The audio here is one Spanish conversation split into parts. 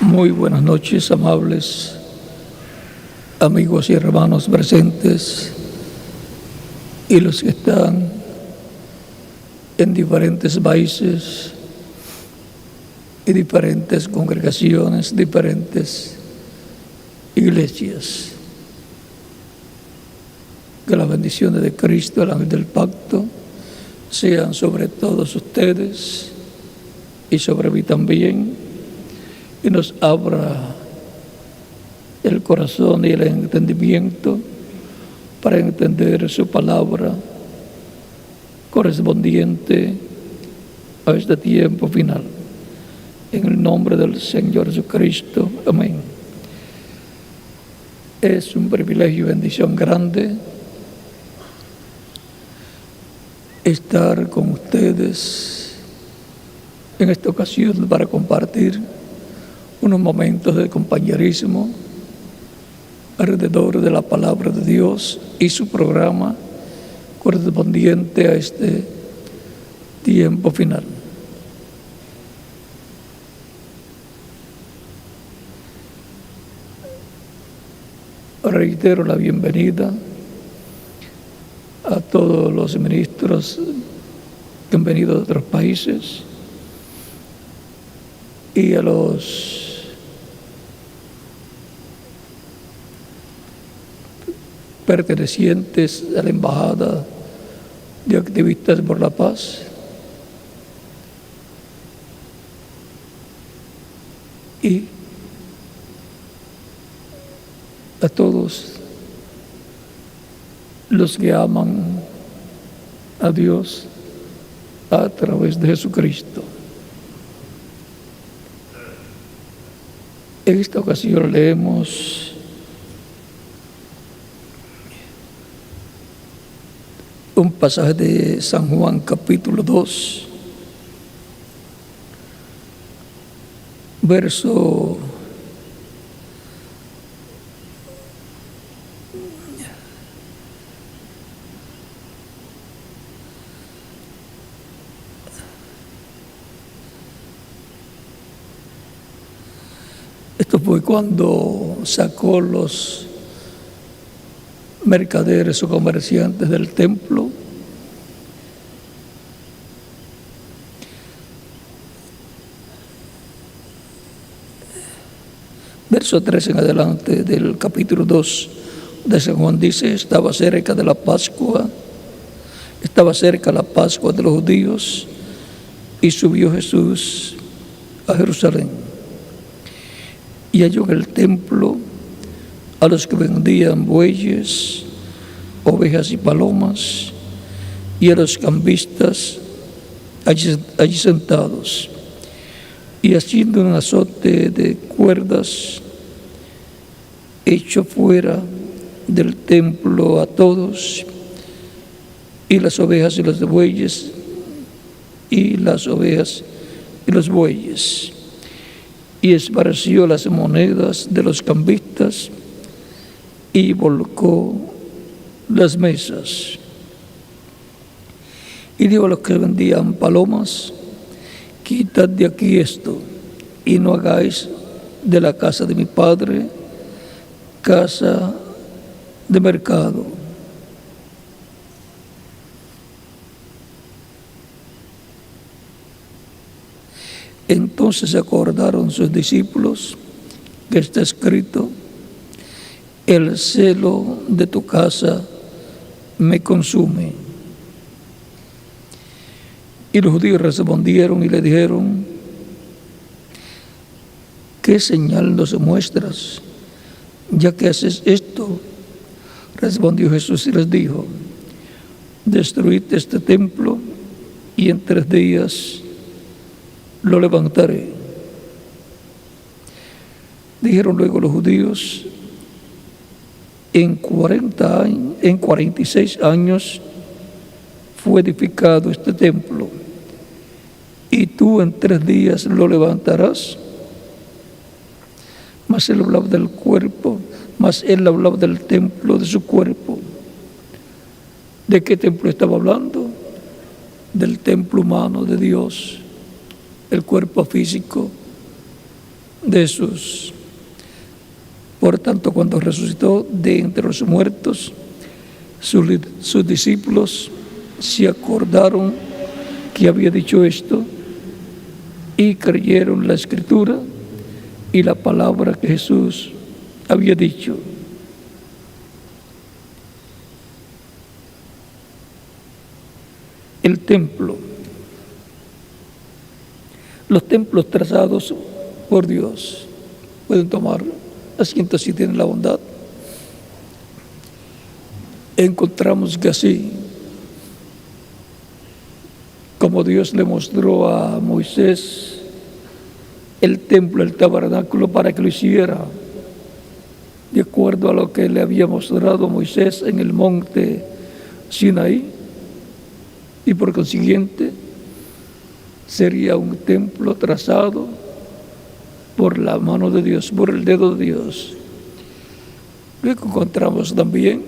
Muy buenas noches, amables amigos y hermanos presentes y los que están en diferentes países y diferentes congregaciones, diferentes iglesias. Que las bendiciones de Cristo, el ángel del pacto, sean sobre todos ustedes y sobre mí también, y nos abra el corazón y el entendimiento para entender su palabra correspondiente a este tiempo final. En el nombre del Señor Jesucristo. Amén. Es un privilegio y bendición grande estar con ustedes en esta ocasión para compartir unos momentos de compañerismo alrededor de la palabra de Dios y su programa correspondiente a este tiempo final. Reitero la bienvenida a todos los ministros que han venido de otros países y a los pertenecientes a la Embajada de Activistas por la Paz y a todos los que aman a Dios a través de Jesucristo. En esta ocasión leemos un pasaje de San Juan capítulo 2, verso 'Esto fue cuando sacó los mercaderes o comerciantes del templo verso 3 en adelante del capítulo 2 de San Juan dice: estaba cerca la Pascua de los judíos, y subió Jesús a Jerusalén, y halló en el templo a los que vendían bueyes, ovejas y palomas, y a los cambistas allí sentados, y haciendo un azote de cuerdas, echó fuera del templo a todos, y las ovejas y los bueyes, y esparció las monedas de los cambistas, y volcó las mesas. Y dijo a los que vendían palomas: quitad de aquí esto, y no hagáis de la casa de mi padre casa de mercado. Entonces se acordaron sus discípulos que está escrito: el celo de tu casa me consume. Y los judíos respondieron y le dijeron: ¿qué señal nos muestras, ya que haces esto? Respondió Jesús y les dijo: destruid este templo, y en 3 días lo levantaré. Dijeron luego los judíos: en 46 años fue edificado este templo, y tú en 3 días lo levantarás. Mas él hablaba del templo de su cuerpo. ¿De qué templo estaba hablando? Del templo humano de Dios, el cuerpo físico de Jesús. Por tanto, cuando resucitó de entre los muertos, sus discípulos se acordaron que había dicho esto y creyeron la Escritura y la palabra que Jesús había dicho. El templo. Los templos trazados por Dios. Pueden tomar asiento si tienen la bondad. Encontramos que así, como Dios le mostró a Moisés el templo, el tabernáculo, para que lo hiciera, de acuerdo a lo que le había mostrado Moisés en el monte Sinaí, y por consiguiente sería un templo trazado por la mano de Dios, por el dedo de Dios. Luego encontramos también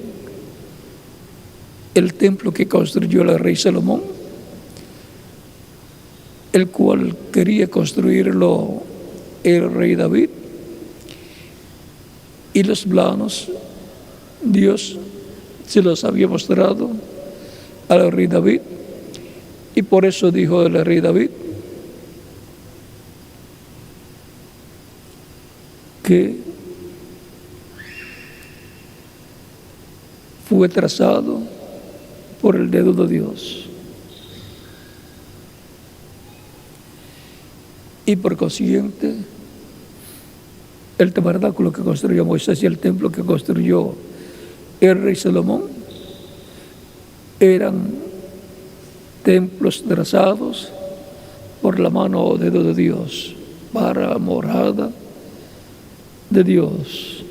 el templo que construyó el rey Salomón, el cual quería construirlo el rey David, y los planos Dios se los había mostrado al rey David, y por eso dijo el rey David que fue trazado por el dedo de Dios. Y por consiguiente, el tabernáculo que construyó Moisés y el templo que construyó el rey Salomón eran templos trazados por la mano o dedo de Dios para morada de Dios.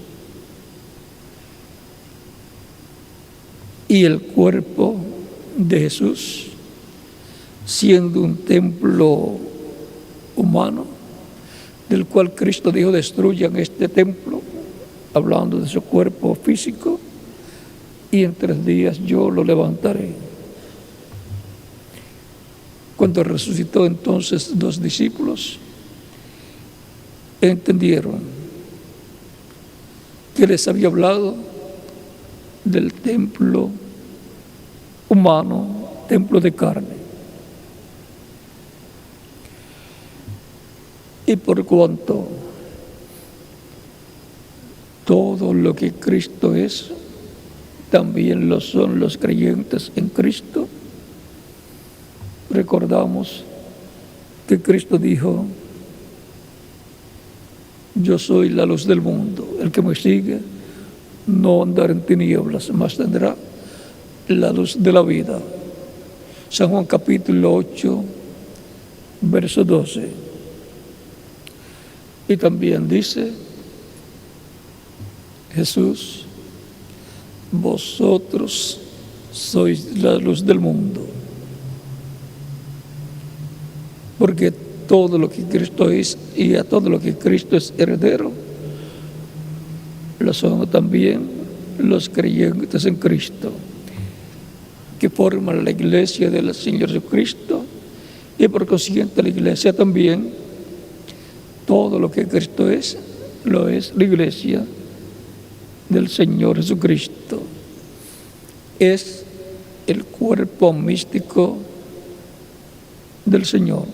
Y el cuerpo de Jesús, siendo un templo humano, del cual Cristo dijo: destruyan este templo, hablando de su cuerpo físico, y en 3 días yo lo levantaré. Cuando resucitó entonces, los discípulos entendieron que les había hablado del templo humano, templo de carne. Y por cuanto todo lo que Cristo es, también lo son los creyentes en Cristo, recordamos que Cristo dijo: yo soy la luz del mundo, el que me sigue no andará en tinieblas, mas tendrá la luz de la vida. San Juan capítulo 8, verso 12. Y también dice Jesús: vosotros sois la luz del mundo. Porque todo lo que Cristo es, y a todo lo que Cristo es heredero, lo son también los creyentes en Cristo, que forman la iglesia del Señor Jesucristo, y por consiguiente la iglesia también, todo lo que Cristo es, lo es la iglesia del Señor Jesucristo. Es el cuerpo místico del Señor.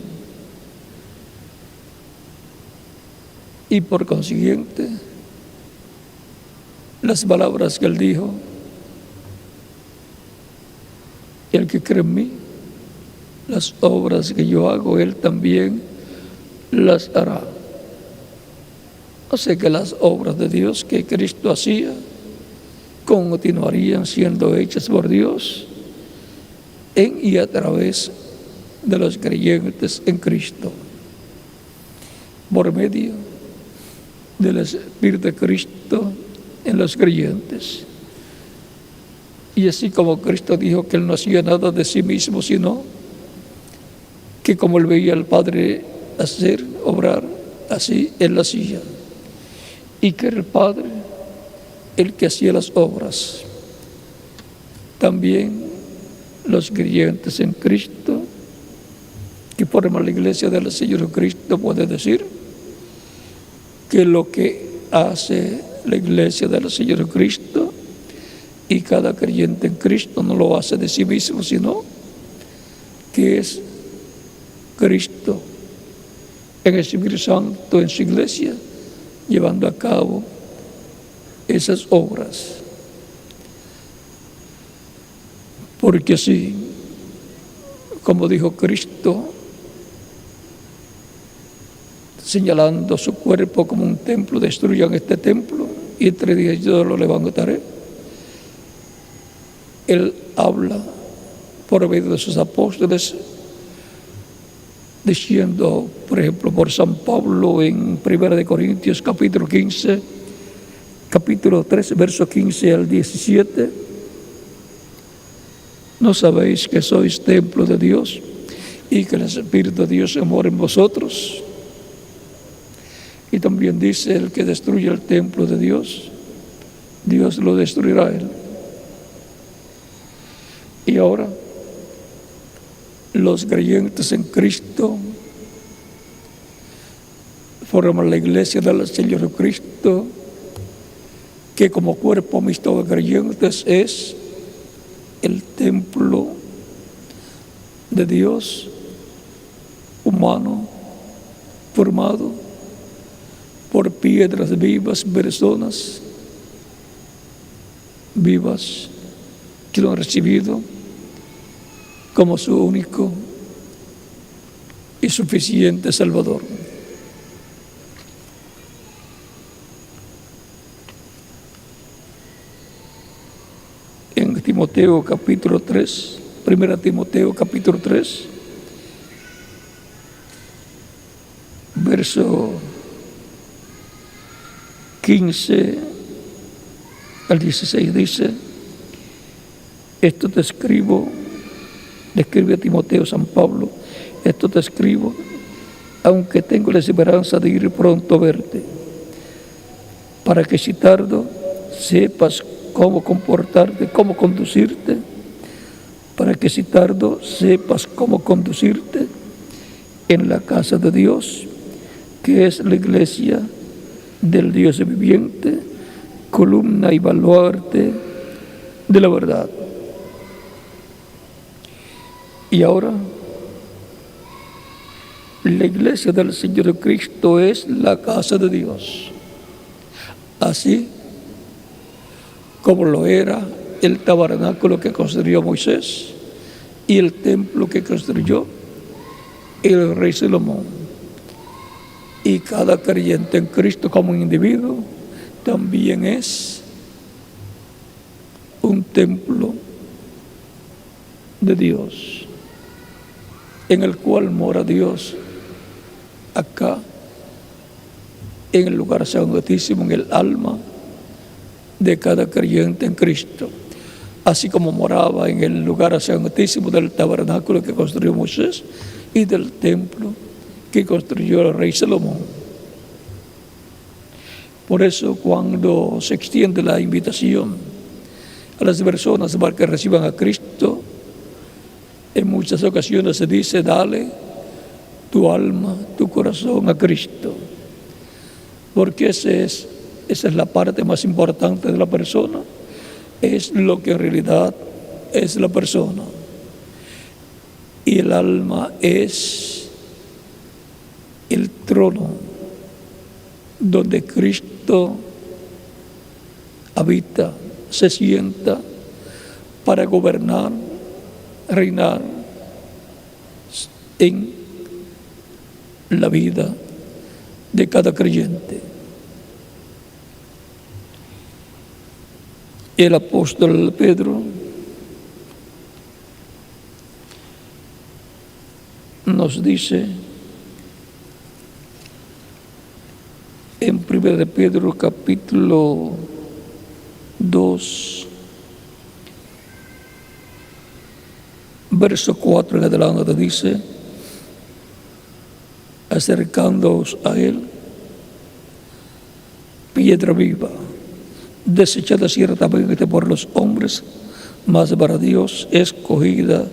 Y por consiguiente, las palabras que Él dijo: el que cree en mí, las obras que yo hago, Él también las hará. O sea que las obras de Dios que Cristo hacía continuarían siendo hechas por Dios en y a través de los creyentes en Cristo, por medio del Espíritu de Cristo en los creyentes. Y así como Cristo dijo que Él no hacía nada de sí mismo, sino que como Él veía al Padre hacer, obrar, así Él hacía. Y que era el Padre el que hacía las obras. También los creyentes en Cristo, que forman la iglesia del Señor Cristo, puede decir que lo que hace la iglesia del Señor Jesucristo y cada creyente en Cristo no lo hace de sí mismo, sino que es Cristo en el Espíritu Santo en su iglesia, llevando a cabo esas obras. Porque así, como dijo Cristo, señalando su cuerpo como un templo, destruyan este templo y en 3 días yo lo levantaré. Él habla por medio de sus apóstoles, diciendo, por ejemplo, por San Pablo en 1 Corintios capítulo 15, capítulo 13, verso 15 al 17, ¿no sabéis que sois templo de Dios y que el Espíritu de Dios mora en vosotros? Y también dice, el que destruye el templo de Dios, Dios lo destruirá a él. Y ahora, los creyentes en Cristo forman la iglesia del Señor Jesucristo, que como cuerpo mixto de creyentes es el templo de Dios humano, formado por piedras vivas, personas vivas que lo han recibido como su único y suficiente Salvador. En Timoteo capítulo 3, 1 Timoteo capítulo 3, verso 15 al 16 dice, esto te escribo, le escribe a Timoteo San Pablo, esto te escribo, aunque tengo la esperanza de ir pronto a verte, para que si tardo sepas cómo comportarte, cómo conducirte, para que si tardo sepas cómo conducirte en la casa de Dios, que es la iglesia del Dios viviente, columna y baluarte de la verdad. Y ahora, la iglesia del Señor Cristo es la casa de Dios, así como lo era el tabernáculo que construyó Moisés y el templo que construyó el rey Salomón. Y cada creyente en Cristo como un individuo también es un templo de Dios, en el cual mora Dios acá, en el lugar santísimo, en el alma de cada creyente en Cristo, así como moraba en el lugar santísimo del tabernáculo que construyó Moisés y del templo que construyó el rey Salomón. Por eso, cuando se extiende la invitación a las personas para que reciban a Cristo, en muchas ocasiones se dice, dale tu alma, tu corazón a Cristo, porque esa es la parte más importante de la persona, es lo que en realidad es la persona. Y el alma es el trono donde Cristo habita, se sienta para gobernar, reinar en la vida de cada creyente. El apóstol Pedro nos dice en 1 de Pedro capítulo 2, verso 4 en adelante, dice, acercándoos a él, piedra viva, desechada ciertamente por los hombres, mas para Dios escogida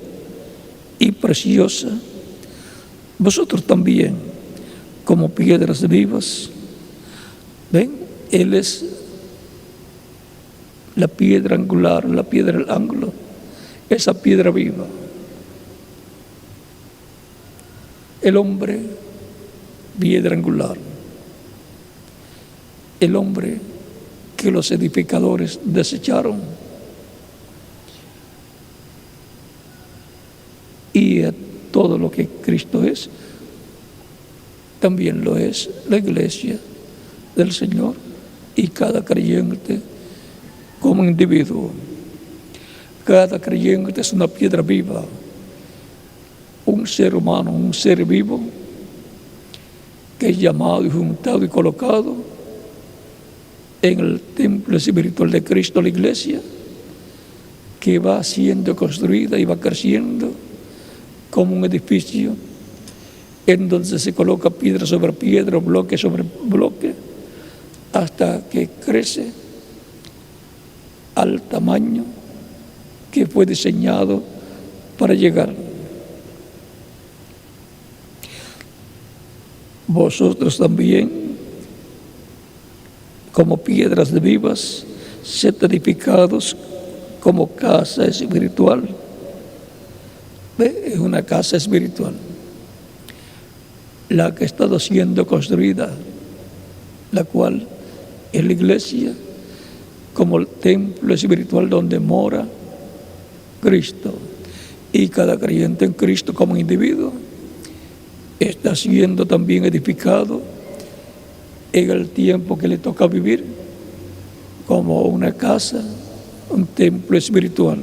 y preciosa, vosotros también, como piedras vivas, ¿Ven? Él es la piedra angular, la piedra del ángulo, esa piedra viva. El hombre, piedra angular. El hombre que los edificadores desecharon. Y a todo lo que Cristo es, también lo es la iglesia del Señor y cada creyente como individuo. Cada creyente es una piedra viva, un ser humano, un ser vivo que es llamado y juntado y colocado en el templo espiritual de Cristo, la iglesia, que va siendo construida y va creciendo como un edificio en donde se coloca piedra sobre piedra, bloque sobre bloque, hasta que crece al tamaño que fue diseñado para llegar. Vosotros también, como piedras vivas, sed edificados como casa espiritual. Es una casa espiritual la que ha estado siendo construida, la cual es la iglesia, como el templo espiritual donde mora Cristo. Y cada creyente en Cristo como individuo está siendo también edificado en el tiempo que le toca vivir como una casa, un templo espiritual.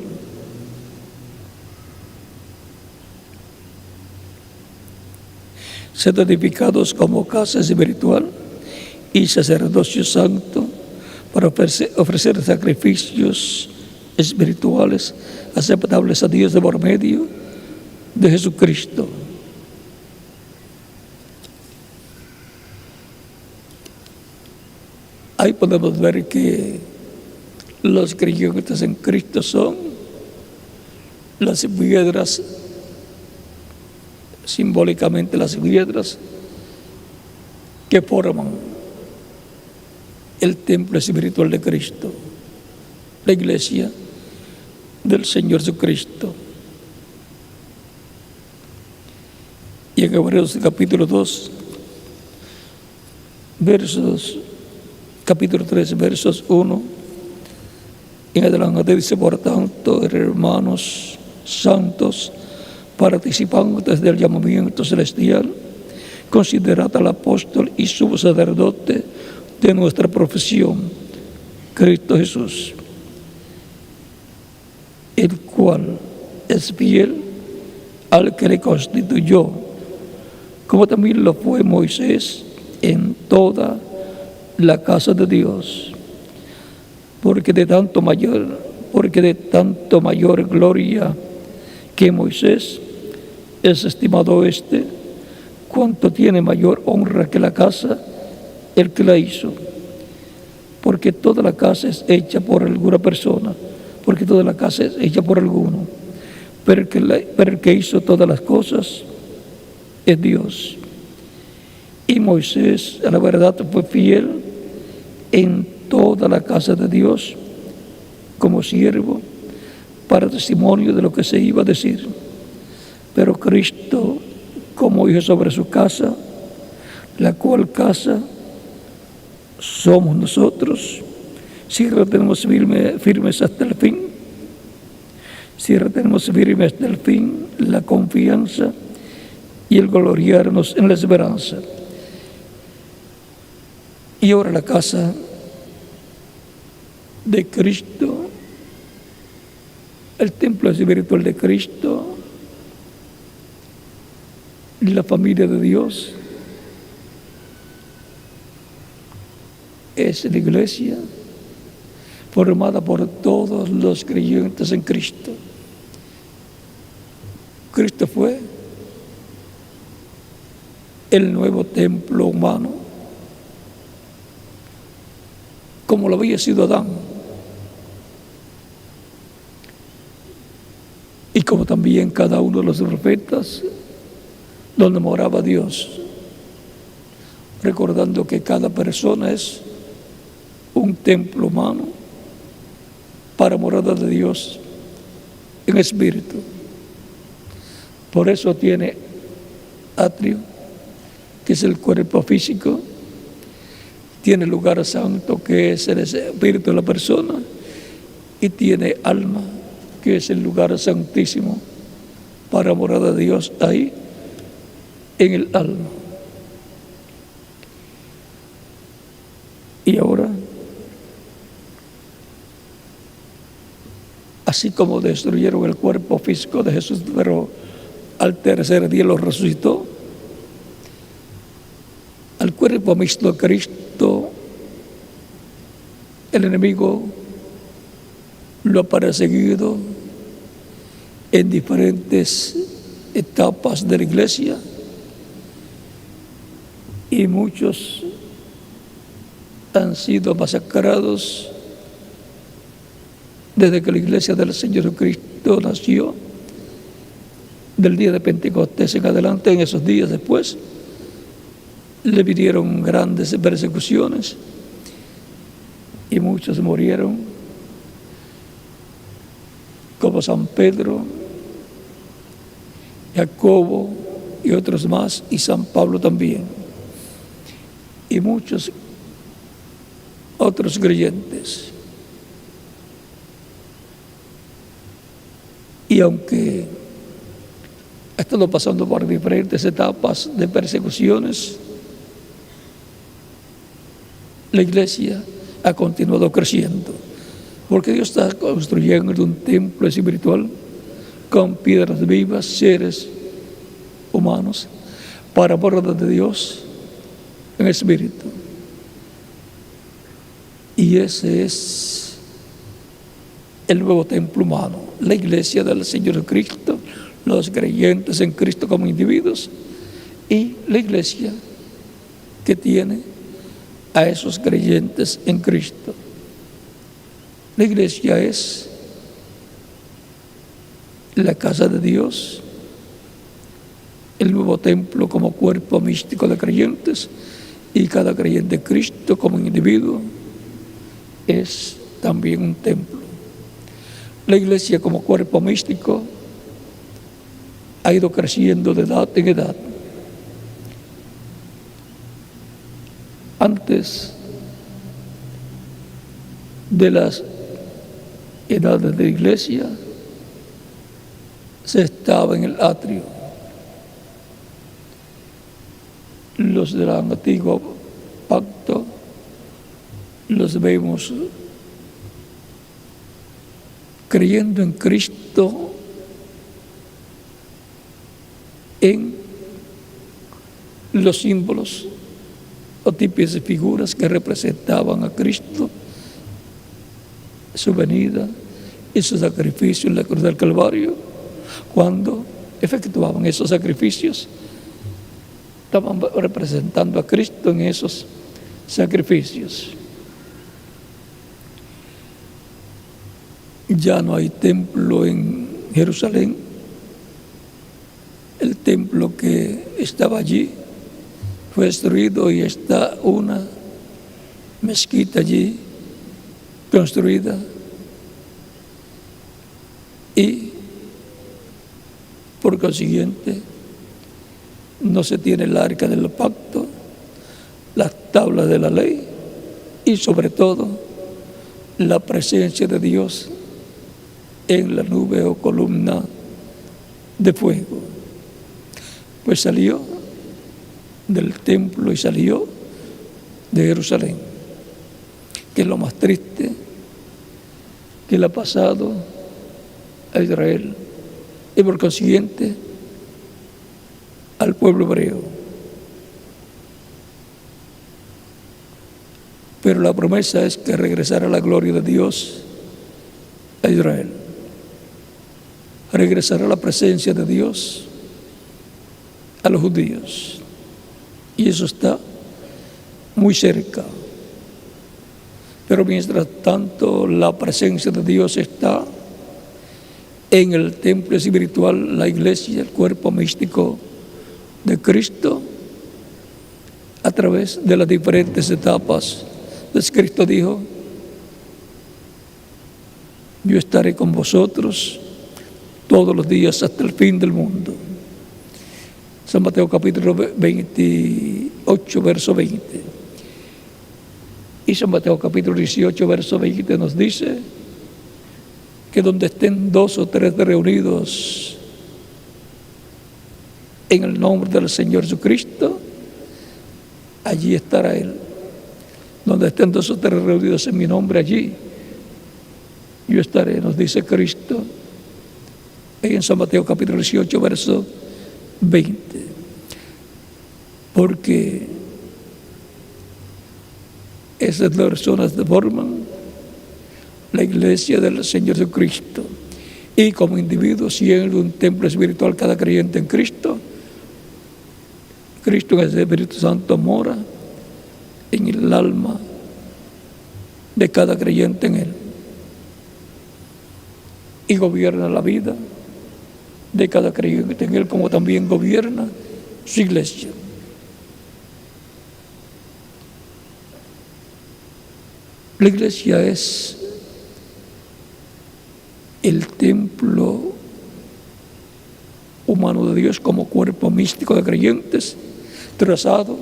Sed edificados como casa espiritual y sacerdocio santo para ofrecer sacrificios espirituales aceptables a Dios por medio de Jesucristo. Ahí podemos ver que los creyentes en Cristo son las piedras, simbólicamente las piedras que forman el templo espiritual de Cristo, la iglesia del Señor Jesucristo. Y en Hebreos capítulo 2, capítulo 3, versos 1 en adelante dice: por tanto, hermanos santos, participantes del llamamiento celestial, considerad al apóstol y sumo sacerdote de nuestra profesión, Cristo Jesús, el cual es fiel al que le constituyó, como también lo fue Moisés en toda la casa de Dios, porque de tanto mayor gloria que Moisés es estimado cuanto tiene mayor honra que la casa el que la hizo, porque toda la casa es hecha por alguna persona, porque toda la casa es hecha por alguno, pero el que hizo todas las cosas es Dios. Y Moisés, a la verdad, fue fiel en toda la casa de Dios como siervo para testimonio de lo que se iba a decir. Pero Cristo como hijo sobre su casa, la cual casa somos nosotros, si retenemos firmes hasta el fin, si retenemos firme hasta el fin la confianza y el gloriarnos en la esperanza. Y ahora la casa de Cristo, el templo espiritual de Cristo, la familia de Dios, es la iglesia formada por todos los creyentes en Cristo. Cristo fue el nuevo templo humano, como lo había sido Adán, y como también cada uno de los profetas, donde moraba Dios, recordando que cada persona es un templo humano para morada de Dios en espíritu. Por eso tiene atrio, que es el cuerpo físico, tiene lugar santo, que es el espíritu de la persona, y tiene alma, que es el lugar santísimo para morada de Dios ahí en el alma. Y ahora, así como destruyeron el cuerpo físico de Jesús, pero al tercer día lo resucitó, al cuerpo místico de Cristo, el enemigo lo ha perseguido en diferentes etapas de la iglesia, y muchos han sido masacrados desde que la iglesia del Señor Cristo nació, del día de Pentecostés en adelante. En esos días después le vinieron grandes persecuciones y muchos murieron, como San Pedro, Jacobo y otros más, y San Pablo también, y muchos otros creyentes. Y aunque ha estado pasando por diferentes etapas de persecuciones, la iglesia ha continuado creciendo, porque Dios está construyendo un templo espiritual con piedras vivas, seres humanos, para morada de Dios en espíritu. Y ese es el nuevo templo humano, la iglesia del Señor Cristo, los creyentes en Cristo como individuos, y la iglesia que tiene a esos creyentes en Cristo. La iglesia es la casa de Dios, el nuevo templo como cuerpo místico de creyentes, y cada creyente en Cristo como individuo es también un templo. La iglesia como cuerpo místico ha ido creciendo de edad en edad. Antes de las edades de la iglesia se estaba en el atrio. Los del antiguo pacto los vemos creyendo en Cristo en los símbolos o tipos y figuras que representaban a Cristo, su venida y su sacrificio en la cruz del Calvario. Cuando efectuaban esos sacrificios, estaban representando a Cristo en esos sacrificios. Ya no hay templo en Jerusalén. El templo que estaba allí fue destruido y está una mezquita allí construida, y por consiguiente no se tiene el arca del pacto, las tablas de la ley y sobre todo la presencia de Dios en la nube o columna de fuego. Pues salió del templo y salió de Jerusalén, que es lo más triste que le ha pasado a Israel y por consiguiente al pueblo hebreo. Pero la promesa es que regresará la gloria de Dios a Israel. Regresará la presencia de Dios a los judíos. Y eso está muy cerca. Pero mientras tanto la presencia de Dios está en el templo espiritual, la iglesia, el cuerpo místico de Cristo, a través de las diferentes etapas Entonces Cristo dijo: yo estaré con vosotros todos los días hasta el fin del mundo. San Mateo capítulo 28, verso 20. Y San Mateo capítulo 18, verso 20 nos dice que donde estén 2 o 3 reunidos en el nombre del Señor Jesucristo, allí estará Él. Donde estén 2 o 3 reunidos en mi nombre, allí yo estaré, nos dice Cristo en San Mateo capítulo 18, verso 20. Porque esas personas forman la iglesia del Señor Jesucristo. Y como individuos, siendo un templo espiritual cada creyente en Cristo, Cristo en el Espíritu Santo mora en el alma de cada creyente en Él. Y gobierna la vida de cada creyente en Él, como también gobierna su iglesia. La iglesia es el templo humano de Dios como cuerpo místico de creyentes, trazado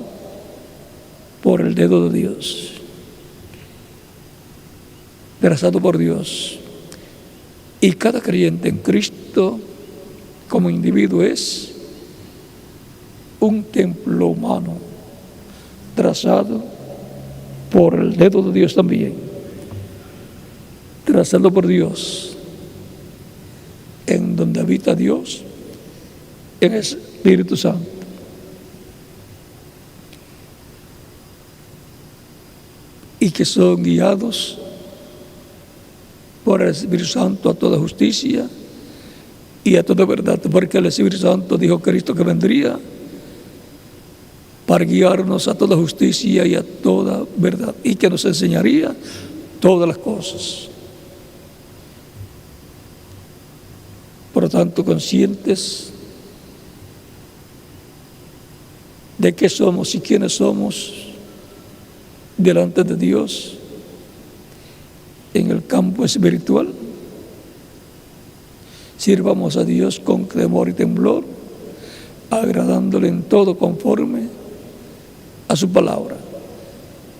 por el dedo de Dios, trazado por Dios. Y cada creyente en Cristo como individuo es un templo humano trazado por el dedo de Dios también, trazado por Dios, en donde habita Dios, en el Espíritu Santo. Y que son guiados por el Espíritu Santo a toda justicia y a toda verdad, porque el Espíritu Santo, dijo Cristo, que vendría para guiarnos a toda justicia y a toda verdad, y que nos enseñaría todas las cosas. Por lo tanto, conscientes de qué somos y quiénes somos delante de Dios en el campo espiritual, sirvamos a Dios con temor y temblor, agradándole en todo conforme a su palabra.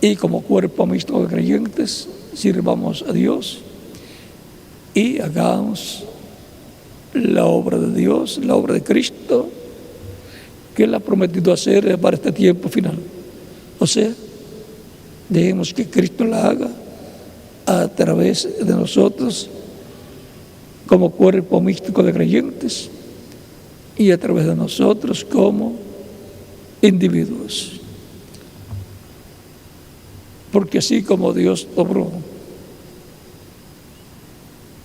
Y como cuerpo místico de creyentes, sirvamos a Dios y hagamos la obra de Dios, la obra de Cristo, que Él ha prometido hacer para este tiempo final. O sea, dejemos que Cristo la haga a través de nosotros como cuerpo místico de creyentes y a través de nosotros como individuos. Porque así como Dios obró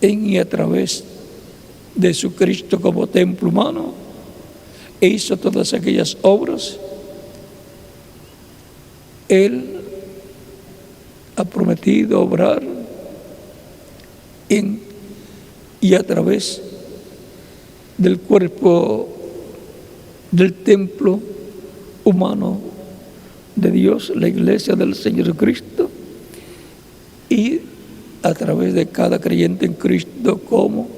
en y a través de Jesucristo como templo humano e hizo todas aquellas obras, Él ha prometido obrar en y a través del cuerpo del templo humano de Dios, la iglesia del Señor Jesucristo, y a través de cada creyente en Cristo como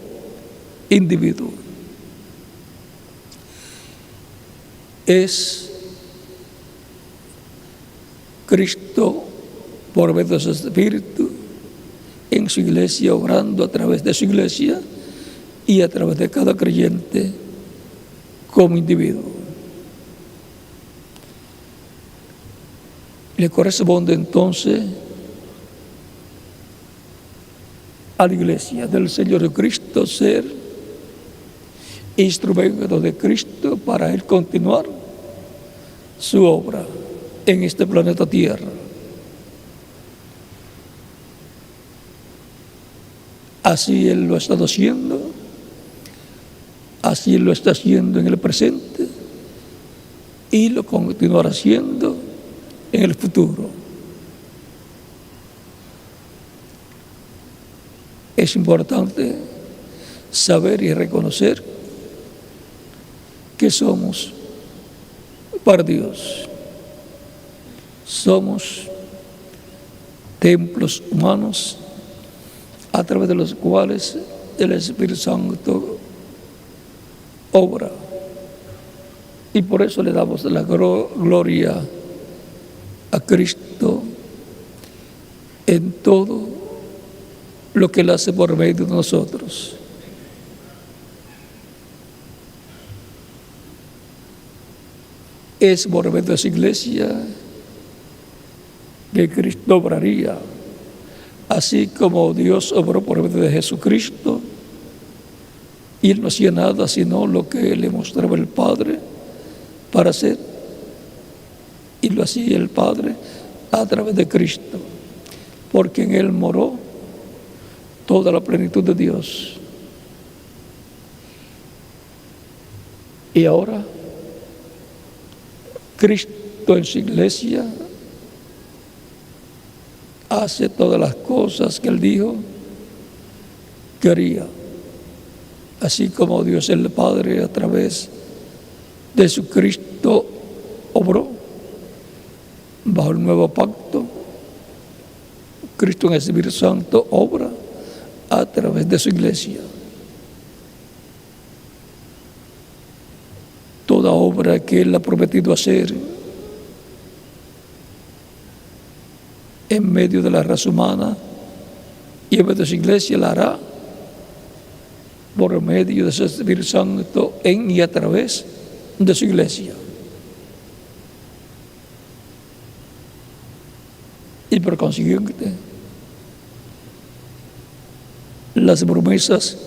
individuo. Es Cristo, por medio de su Espíritu, en su iglesia, obrando a través de su iglesia y a través de cada creyente como individuo. Le corresponde entonces a la iglesia del Señor Jesucristo ser instrumento de Cristo para Él continuar su obra en este planeta Tierra. Así Él lo ha estado haciendo, así Él lo está haciendo en el presente y lo continuará haciendo en el futuro. Es importante saber y reconocer que somos para Dios. Somos templos humanos a través de los cuales el Espíritu Santo obra. Y por eso le damos la gloria a Cristo en todo lo que Él hace por medio de nosotros. Es por medio de esa iglesia que Cristo obraría, así como Dios obró por medio de Jesucristo, y Él no hacía nada sino lo que le mostraba el Padre para hacer, y lo hacía el Padre a través de Cristo, porque en Él moró toda la plenitud de Dios. Y ahora Cristo en su iglesia hace todas las cosas que Él dijo que haría, así como Dios el Padre a través de Jesucristo obró bajo el nuevo pacto. Cristo en el Espíritu Santo obra a través de su iglesia. Toda obra que Él ha prometido hacer en medio de la raza humana y en medio de su iglesia la hará por medio de su Espíritu Santo en y a través de su iglesia. Y por consiguiente, las promesas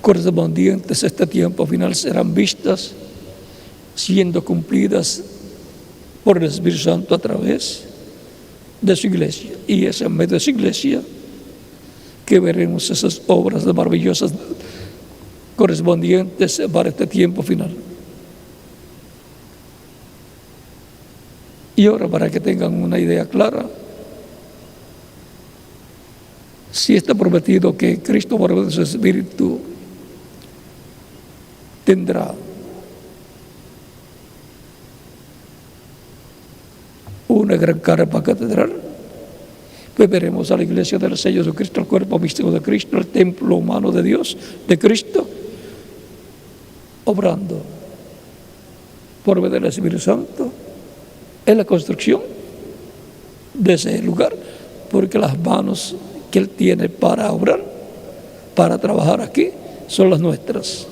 correspondientes a este tiempo final serán vistas siendo cumplidas por el Espíritu Santo a través de su iglesia. Y es en medio de su iglesia que veremos esas obras maravillosas correspondientes para este tiempo final. Y ahora, para que tengan una idea clara, si está prometido que Cristo por medio de su Espíritu tendrá una gran carpa catedral, pues veremos a la iglesia del sello de Cristo, el cuerpo místico de Cristo, el templo humano de Dios, de Cristo, obrando por medio del Espíritu Santo en la construcción de ese lugar, porque las manos que Él tiene para obrar, para trabajar aquí, son las nuestras.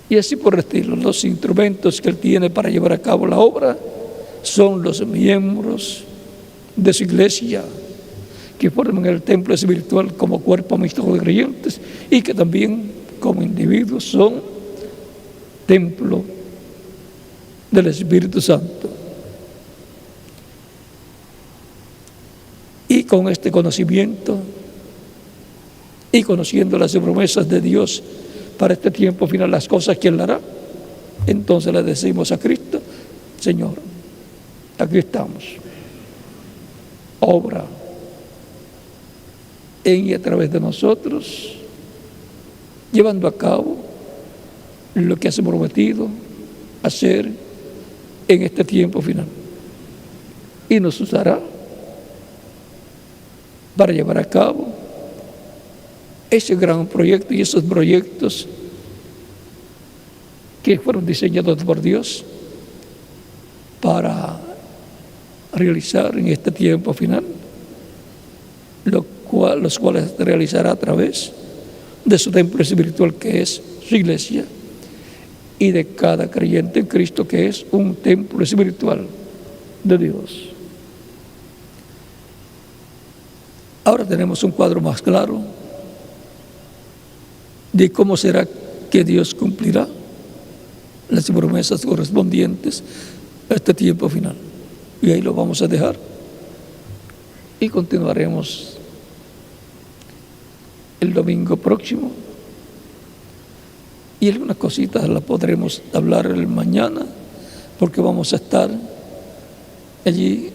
Y así por el estilo, los instrumentos que Él tiene para llevar a cabo la obra son los miembros de su iglesia, que forman el templo espiritual como cuerpo místico de creyentes y que también como individuos son templo del Espíritu Santo. Y con este conocimiento y conociendo las promesas de Dios para este tiempo final, las cosas que Él hará, entonces le decimos a Cristo: Señor, aquí estamos, obra en y a través de nosotros, llevando a cabo lo que has prometido hacer en este tiempo final, y nos usará para llevar a cabo ese gran proyecto y esos proyectos que fueron diseñados por Dios para realizar en este tiempo final, los cuales realizará a través de su templo espiritual, que es su iglesia, y de cada creyente en Cristo, que es un templo espiritual de Dios. Ahora tenemos un cuadro más claro de cómo será que Dios cumplirá las promesas correspondientes a este tiempo final. Y ahí lo vamos a dejar y continuaremos el domingo próximo. Y algunas cositas las podremos hablar el mañana, porque vamos a estar allí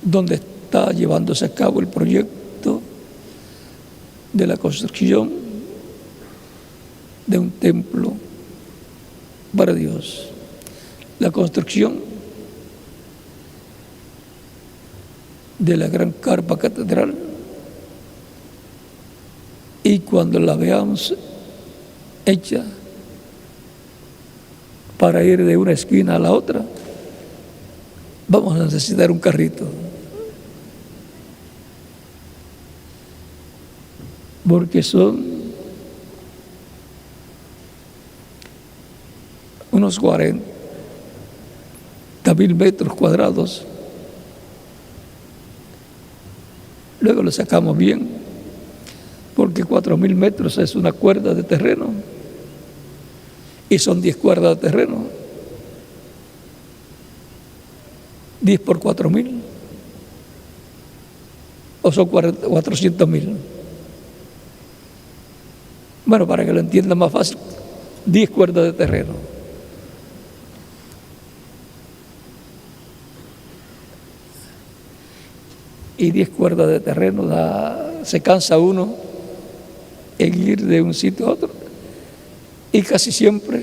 donde está llevándose a cabo el proyecto de la construcción de un templo para Dios. La construcción de la gran carpa catedral, y cuando la veamos hecha para ir de una esquina a la otra, vamos a necesitar un carrito, porque son unos 40,000 metros cuadrados. Luego lo sacamos bien, porque 4,000 metros es una cuerda de terreno y son 10 cuerdas de terreno. 10 por 4,000, o son 400,000. Bueno, para que lo entienda más fácil, 10 cuerdas de terreno. Y 10 cuerdas de terreno, se cansa uno en ir de un sitio a otro. Y casi siempre,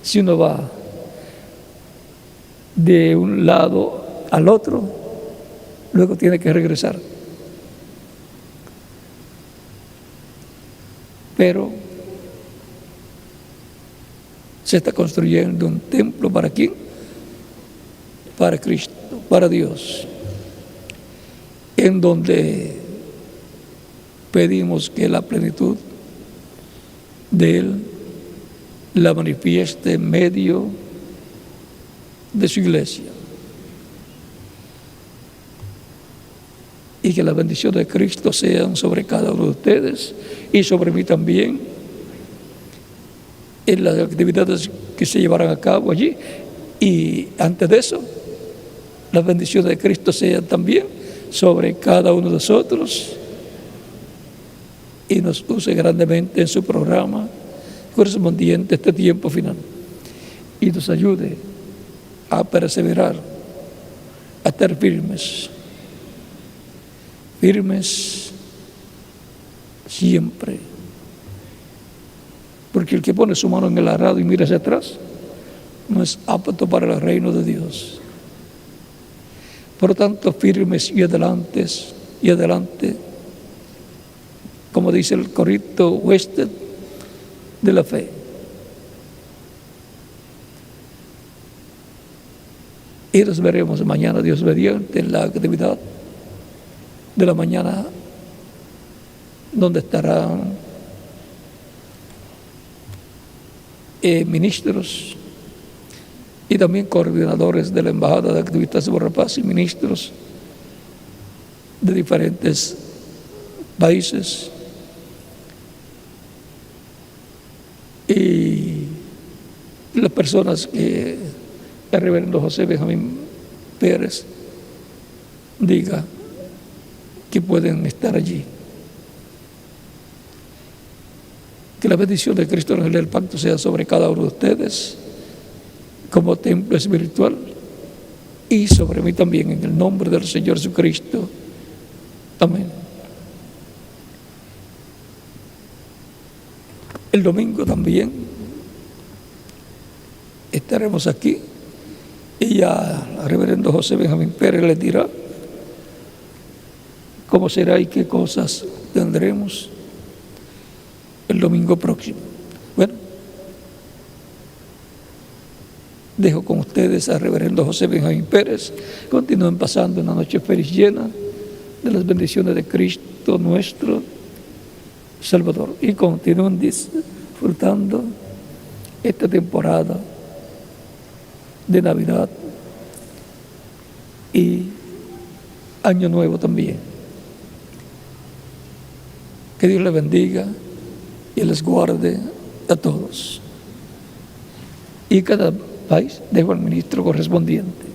si uno va de un lado al otro, luego tiene que regresar. Pero se está construyendo un templo, ¿para quién? Para Cristo, para Dios, en donde pedimos que la plenitud de Él la manifieste en medio de su iglesia, y que las bendiciones de Cristo sean sobre cada uno de ustedes y sobre mí también, en las actividades que se llevarán a cabo allí. Y antes de eso, las bendiciones de Cristo sean también sobre cada uno de nosotros, y nos use grandemente en su programa correspondiente a este tiempo final, y nos ayude a perseverar, a estar firmes siempre, porque el que pone su mano en el arado y mira hacia atrás no es apto para el reino de Dios. Por lo tanto, firmes y adelante, como dice el corito huésped de la fe. Y nos veremos mañana, Dios mediante, en la actividad de la mañana, donde estarán ministros y también coordinadores de la Embajada de Activistas por la Paz y ministros de diferentes países, y las personas que el reverendo José Benjamín Pérez diga que pueden estar allí. Que la bendición de Cristo en el pacto sea sobre cada uno de ustedes como templo espiritual, y sobre mí también, en el nombre del Señor Jesucristo. Amén. El domingo también estaremos aquí, y ya el reverendo José Benjamín Pérez les dirá cómo será y qué cosas tendremos el domingo próximo. Bueno, dejo con ustedes al reverendo José Benjamín Pérez. Continúen pasando una noche feliz, llena de las bendiciones de Cristo nuestro Salvador, y continúen disfrutando esta temporada de Navidad y Año Nuevo también. Que Dios les bendiga y les guarde a todos. Y cada país dejo al ministro correspondiente.